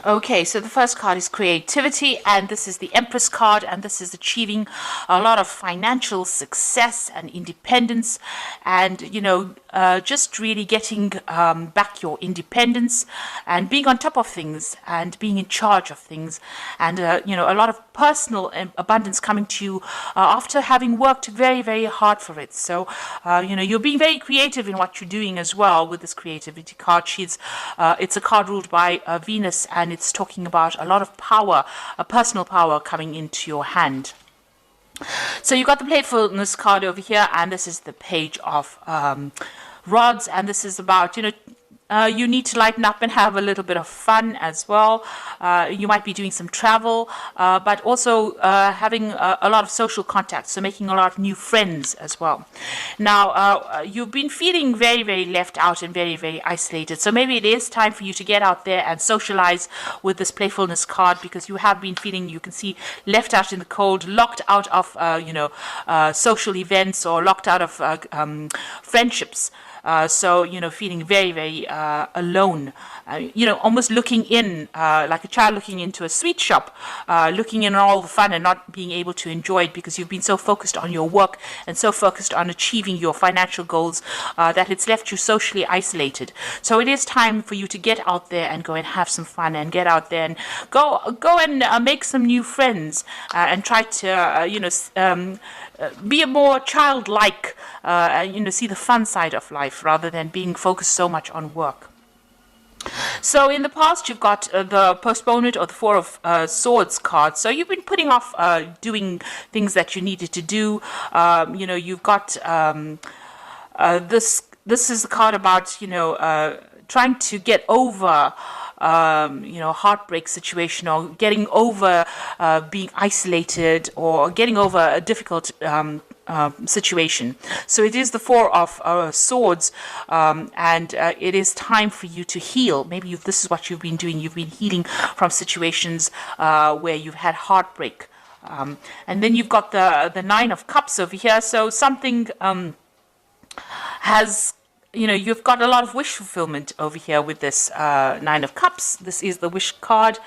Okay, so the first card is creativity, and this is the Empress card, and this is achieving a lot of financial success and independence, and just really getting back your independence and being on top of things and being in charge of things, and a lot of personal abundance coming to you after having worked very, very hard for it. So, you're being very creative in what you're doing as well with this creativity card. It's a card ruled by Venus, and it's talking about a lot of power, a personal power coming into your hand. So you got the playfulness card over here, and this is the page of rods, and this is about, you need to lighten up and have a little bit of fun as well. You might be doing some travel, but also having a lot of social contacts, so making a lot of new friends as well. Now, you've been feeling very, very left out and very, very isolated. So maybe it is time for you to get out there and socialize with this playfulness card, because you have been feeling, you can see, left out in the cold, locked out of, social events, or locked out of friendships. So, feeling very, very alone, almost looking in, like a child looking into a sweet shop, looking in all the fun and not being able to enjoy it because you've been so focused on your work and so focused on achieving your financial goals that it's left you socially isolated. So it is time for you to get out there and go and have some fun, and get out there and go and make some new friends, and try to, be a more childlike, see the fun side of life rather than being focused so much on work. So in the past, you've got the postponement or the Four of Swords card. So you've been putting off doing things that you needed to do. You've got this. This is the card about trying to get over heartbreak situation, or getting over being isolated, or getting over a difficult situation. So it is the Four of Swords, and it is time for you to heal. Maybe this is what you've been doing. You've been healing from situations where you've had heartbreak. And then you've got the Nine of Cups over here. So something has, you've got a lot of wish fulfillment over here with this Nine of Cups. This is the wish card,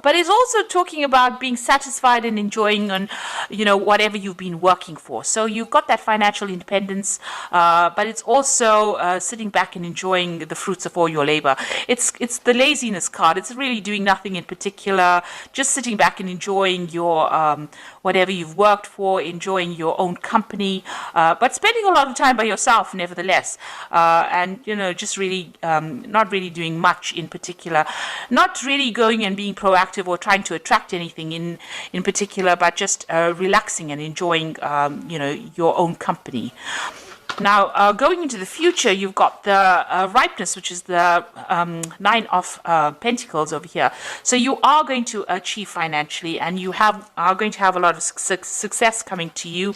but it's also talking about being satisfied and enjoying on, whatever you've been working for. So you've got that financial independence, but it's also sitting back and enjoying the fruits of all your labor. It's the laziness card. It's really doing nothing in particular, just sitting back and enjoying your whatever you've worked for, enjoying your own company, but spending a lot of time by yourself nevertheless. And just really not really doing much in particular, not really going and being proactive or trying to attract anything in particular, but just relaxing and enjoying your own company. Now, going into the future, you've got the ripeness, which is the Nine of Pentacles over here. So you are going to achieve financially, and you are going to have a lot of success coming to you.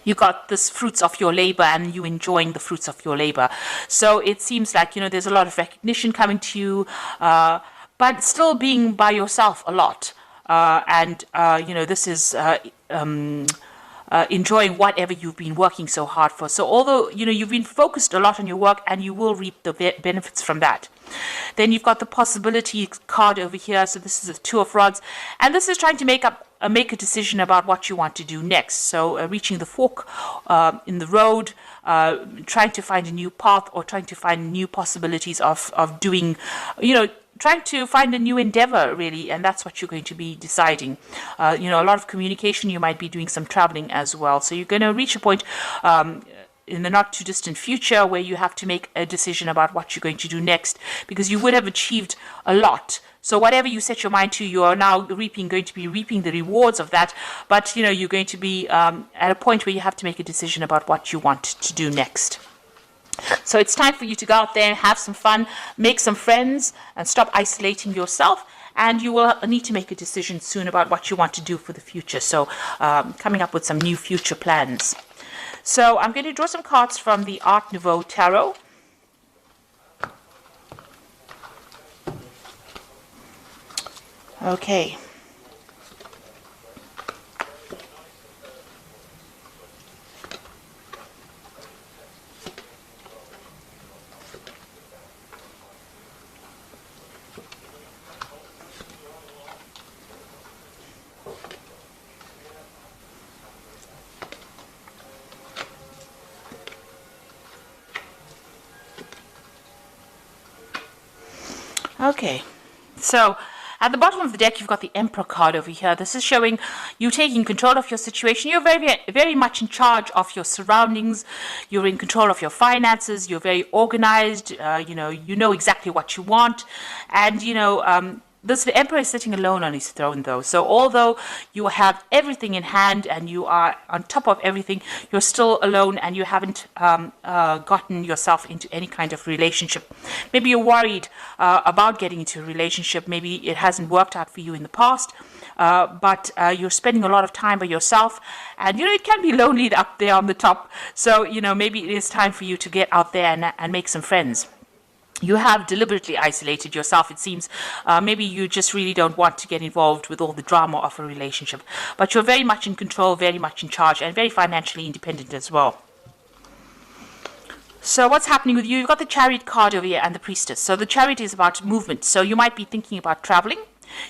You got this fruits of your labor, and you enjoying the fruits of your labor. So it seems like, there's a lot of recognition coming to you, but still being by yourself a lot. This is enjoying whatever you've been working so hard for. So although, you've been focused a lot on your work, and you will reap the benefits from that. Then you've got the possibility card over here. So this is a Two of Rods, and this is trying to make a decision about what you want to do next. So reaching the fork in the road, trying to find a new path, or trying to find new possibilities of doing, trying to find a new endeavor, really, and that's what you're going to be deciding. A lot of communication. You might be doing some traveling as well. So you're going to reach a point in the not too distant future where you have to make a decision about what you're going to do next, because you would have achieved a lot. So whatever you set your mind to, you are now going to be reaping the rewards of that. But, you're going to be at a point where you have to make a decision about what you want to do next. So it's time for you to go out there and have some fun, make some friends, and stop isolating yourself. And you will need to make a decision soon about what you want to do for the future. So coming up with some new future plans. So I'm going to draw some cards from the Art Nouveau Tarot. Okay. Okay, so at the bottom of the deck, you've got the Emperor card over here. This is showing you taking control of your situation. You're very much in charge of your surroundings. You're in control of your finances. You're very organized. You know exactly what you want, and the emperor is sitting alone on his throne, though. So although you have everything in hand and you are on top of everything, you're still alone and you haven't gotten yourself into any kind of relationship. Maybe you're worried about getting into a relationship. Maybe it hasn't worked out for you in the past, but you're spending a lot of time by yourself, and it can be lonely up there on the top. So maybe it is time for you to get out there and make some friends. You have deliberately isolated yourself, it seems. Maybe you just really don't want to get involved with all the drama of a relationship. But you're very much in control, very much in charge, and very financially independent as well. So what's happening with you? You've got the Chariot card over here and the Priestess. So the Chariot is about movement. So you might be thinking about traveling.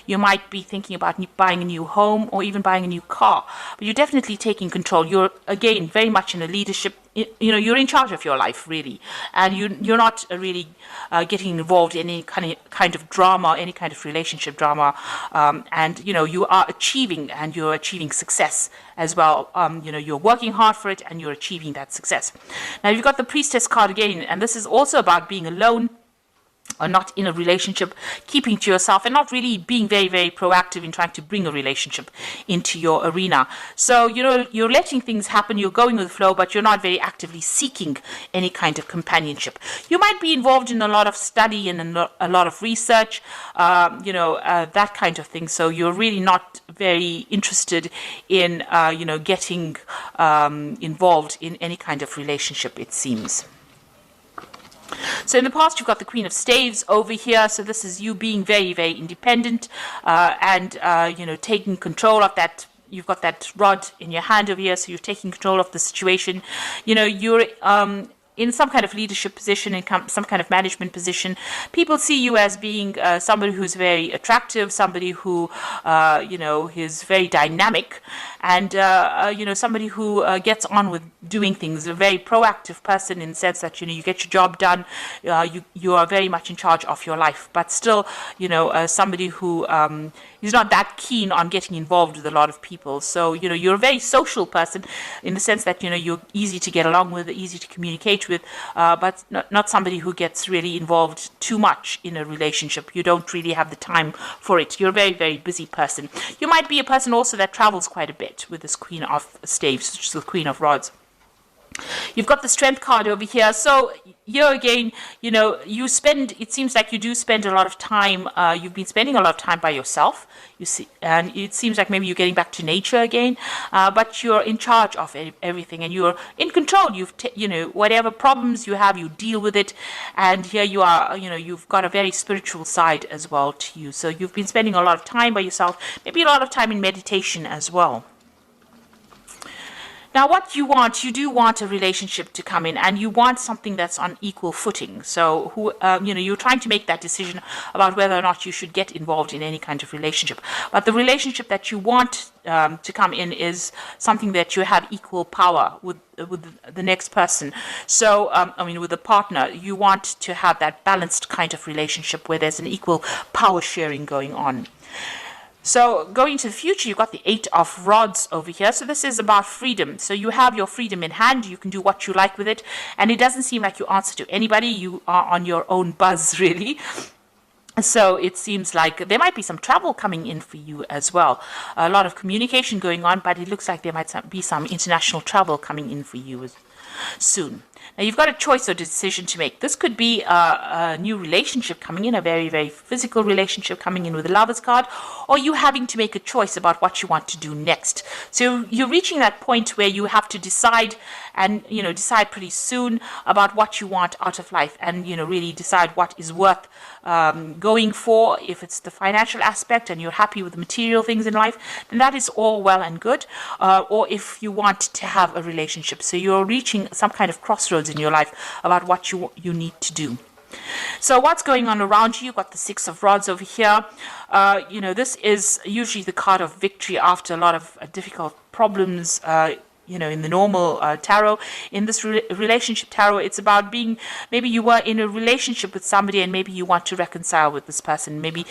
You might be thinking about buying a new home or even buying a new car, but you're definitely taking control. You're, again, very much in a leadership. You're in charge of your life, really, and you're not really getting involved in any kind of drama, any kind of relationship drama, and you are achieving, and you're achieving success as well. You're working hard for it, and you're achieving that success. Now you've got the Priestess card again, and this is also about being alone, or not in a relationship, keeping to yourself, and not really being very, very proactive in trying to bring a relationship into your arena. So, you're letting things happen, you're going with the flow, but you're not very actively seeking any kind of companionship. You might be involved in a lot of study and a lot of research, that kind of thing. So you're really not very interested in, getting involved in any kind of relationship, it seems. So in the past, you've got the Queen of Staves over here. So this is you being very, very independent and taking control of that. You've got that rod in your hand over here, so you're taking control of the situation. You're in some kind of leadership position, in some kind of management position. People see you as being somebody who's very attractive, somebody who, is very dynamic, and, somebody who gets on with doing things, a very proactive person in the sense that, you get your job done, you are very much in charge of your life, but still, somebody who is not that keen on getting involved with a lot of people. So, you're a very social person in the sense that, you're easy to get along with, easy to communicate with, but not somebody who gets really involved too much in a relationship. You don't really have the time for it. You're a very, very busy person. You might be a person also that travels quite a bit with this Queen of Staves, which is the Queen of Rods. You've got the Strength card over here. So here again, it seems like you do spend a lot of time, you've been spending a lot of time by yourself, you see, and it seems like maybe you're getting back to nature again, but you're in charge of everything and you're in control. Whatever problems you have, you deal with it. And here you are, you've got a very spiritual side as well to you. So you've been spending a lot of time by yourself, maybe a lot of time in meditation as well. Now, what you do want a relationship to come in, and you want something that's on equal footing. So, you're trying to make that decision about whether or not you should get involved in any kind of relationship. But the relationship that you want to come in is something that you have equal power with the next person. So, with a partner, you want to have that balanced kind of relationship where there's an equal power sharing going on. So going to the future, you've got the Eight of Rods over here. So this is about freedom. So you have your freedom in hand. You can do what you like with it. And it doesn't seem like you answer to anybody. You are on your own buzz, really. So it seems like there might be some travel coming in for you as well. A lot of communication going on, but it looks like there might be some international travel coming in for you soon. Now you've got a choice or decision to make. This could be a new relationship coming in, a very, very physical relationship coming in with the Lovers card, or you having to make a choice about what you want to do next. So you're reaching that point where you have to decide, and decide pretty soon about what you want out of life, and really decide what is worth going for. If it's the financial aspect and you're happy with the material things in life, then that is all well and good. Or if you want to have a relationship, so you're reaching some kind of crossroads in your life about what you need to do. So what's going on around you? You've got the Six of Rods over here. This is usually the card of victory after a lot of difficult problems. in the normal tarot. In this relationship tarot, it's about being, maybe you were in a relationship with somebody and maybe you want to reconcile with this person. Maybe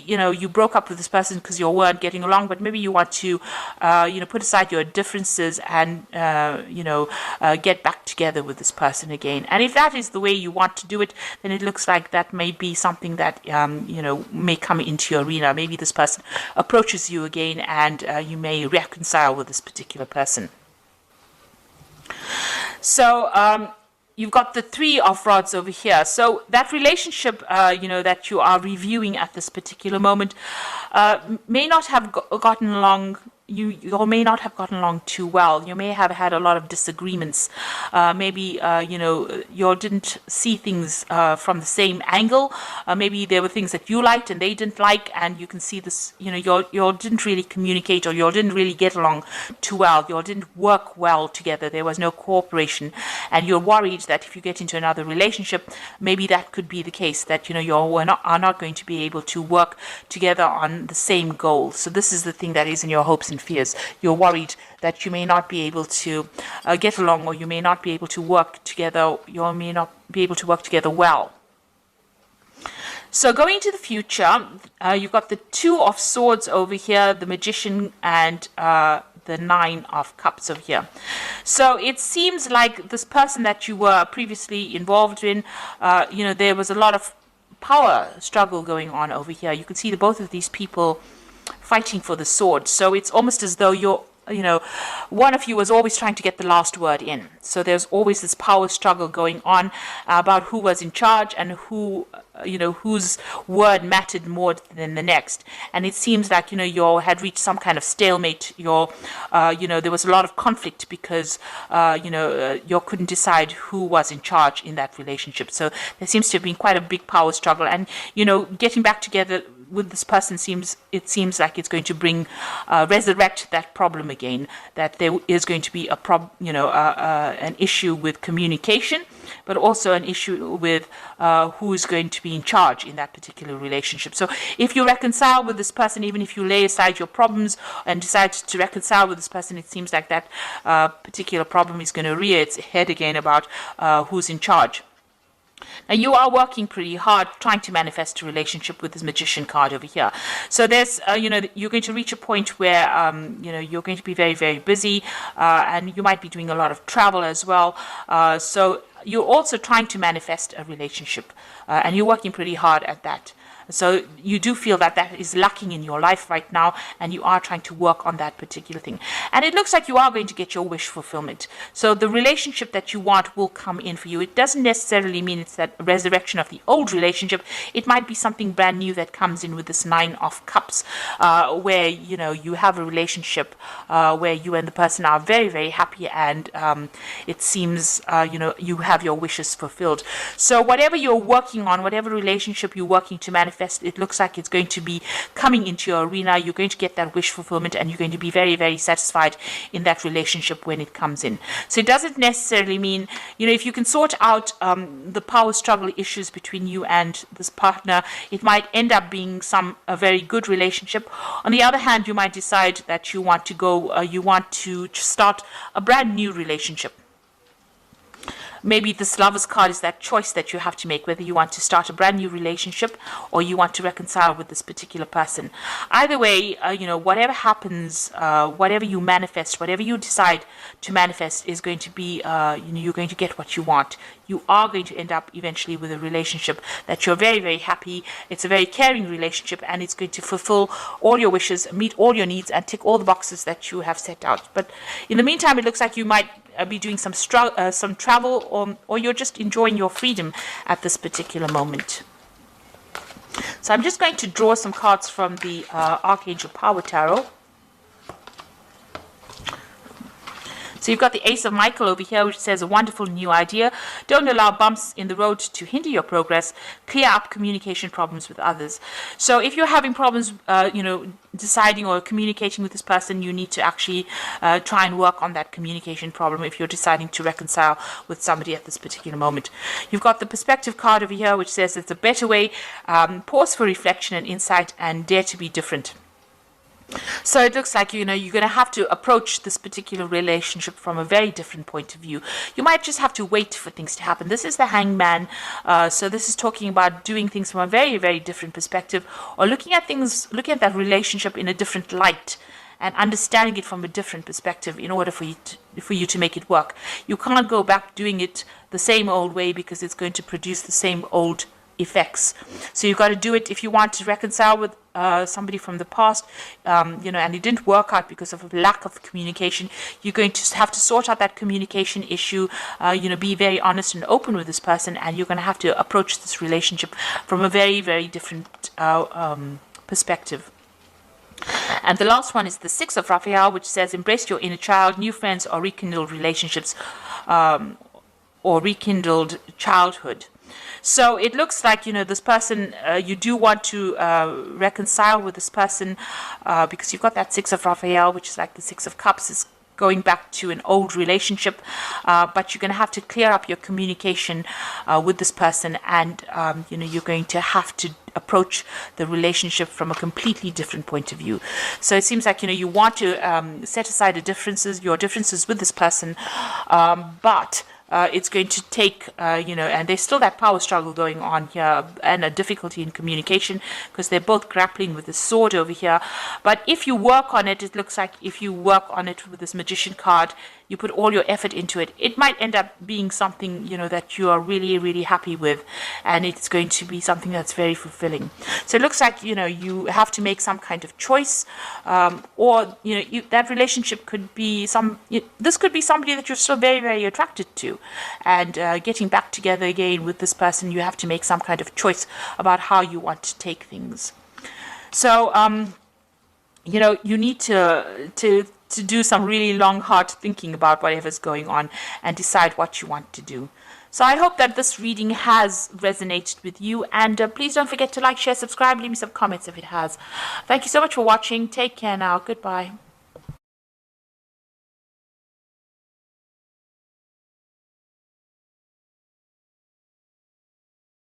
you broke up with this person because you weren't getting along, but maybe you want to put aside your differences and get back together with this person again. And if that is the way you want to do it, then it looks like that may be something that may come into your arena. Maybe this person approaches you again and you may reconcile with this particular person. So you've got the Three of Rods over here. So that relationship, that you are reviewing at this particular moment may not have gotten along. You may not have gotten along too well. You may have had a lot of disagreements. Maybe you didn't see things from the same angle. Maybe there were things that you liked and they didn't like, and you can see this. You didn't really communicate, or you didn't really get along too well. You didn't work well together. There was no cooperation, and you're worried that if you get into another relationship, maybe that could be the case, that you are not going to be able to work together on the same goal. So this is the thing that is in your hopes and fears. You're worried that you may not be able to get along, or you may not be able to work together. You may not be able to work together well. So going into the future, you've got the Two of Swords over here, the Magician, and the Nine of Cups over here. So it seems like this person that you were previously involved in, there was a lot of power struggle going on over here. You can see that both of these people fighting for the sword. So it's almost as though one of you was always trying to get the last word in. So there's always this power struggle going on about who was in charge and who, whose word mattered more than the next. And it seems like, you had reached some kind of stalemate. There was a lot of conflict because, you couldn't decide who was in charge in that relationship. So there seems to have been quite a big power struggle. And, getting back together with this person seems like it's going to bring resurrect that problem again, that there is going to be an issue with communication, but also an issue with who is going to be in charge in that particular relationship. So if you reconcile with this person, even if you lay aside your problems and decide to reconcile with this person, it seems like that particular problem is going to rear its head again about who's in charge. Now, you are working pretty hard trying to manifest a relationship with this Magician card over here. So there's, you're going to reach a point where, you're going to be very, very busy, and you might be doing a lot of travel as well. So you're also trying to manifest a relationship, and you're working pretty hard at that. So you do feel that that is lacking in your life right now, and you are trying to work on that particular thing. And it looks like you are going to get your wish fulfillment. So the relationship that you want will come in for you. It doesn't necessarily mean it's that resurrection of the old relationship. It might be something brand new that comes in with this Nine of Cups, where, you have a relationship where you and the person are very, very happy, and it seems, you have your wishes fulfilled. So whatever you're working on, whatever relationship you're working to manifest, it looks like it's going to be coming into your arena. You're going to get that wish fulfillment, and you're going to be very, very satisfied in that relationship when it comes in. So it doesn't necessarily mean, if you can sort out the power struggle issues between you and this partner, it might end up being a very good relationship. On the other hand, you might decide that you want to start a brand new relationship. Maybe this Lover's card is that choice that you have to make, whether you want to start a brand new relationship or you want to reconcile with this particular person. Either way, whatever happens, whatever you manifest, whatever you decide to manifest is going to be, you're going to get what you want. You are going to end up eventually with a relationship that you're very, very happy. It's a very caring relationship, and it's going to fulfill all your wishes, meet all your needs, and tick all the boxes that you have set out. But in the meantime, it looks like you might be doing some travel, or you're just enjoying your freedom at this particular moment. So I'm just going to draw some cards from the Archangel Power Tarot. So you've got the Ace of Michael over here, which says a wonderful new idea. Don't allow bumps in the road to hinder your progress. Clear up communication problems with others. So if you're having problems, deciding or communicating with this person, you need to actually try and work on that communication problem if you're deciding to reconcile with somebody at this particular moment. You've got the Perspective card over here, which says it's a better way. Pause for reflection and insight, and dare to be different. So it looks like, you're going to have to approach this particular relationship from a very different point of view. You might just have to wait for things to happen. This is the Hangman. So this is talking about doing things from a very, very different perspective, or looking at that relationship in a different light and understanding it from a different perspective in order for you to make it work. You can't go back doing it the same old way, because it's going to produce the same old effects. So you've got to do it if you want to reconcile with somebody from the past, and it didn't work out because of a lack of communication. You're going to have to sort out that communication issue, be very honest and open with this person, and you're going to have to approach this relationship from a very, very different perspective. And the last one is the Six of Raphael, which says, embrace your inner child, new friends, or rekindled relationships, or rekindled childhood. So it looks like, this person, you do want to reconcile with this person, because you've got that Six of Raphael, which is like the Six of Cups, is going back to an old relationship, but you're going to have to clear up your communication with this person, and you're going to have to approach the relationship from a completely different point of view. So it seems like you want to set aside your differences with this person, but it's going to take, and there's still that power struggle going on here, and a difficulty in communication, because they're both grappling with the sword over here. But if you work on it, it looks like if you work on it with this Magician card, you put all your effort into it, it might end up being something, that you are really, really happy with, and it's going to be something that's very fulfilling. So it looks like, you have to make some kind of choice, or, that relationship could be this could be somebody that you're still very, very attracted to, and getting back together again with this person, you have to make some kind of choice about how you want to take things. So, you need to do some really long, hard thinking about whatever's going on and decide what you want to do. So I hope that this reading has resonated with you, and please don't forget to like, share, subscribe, leave me some comments if it has. Thank you so much for watching. Take care now. Goodbye.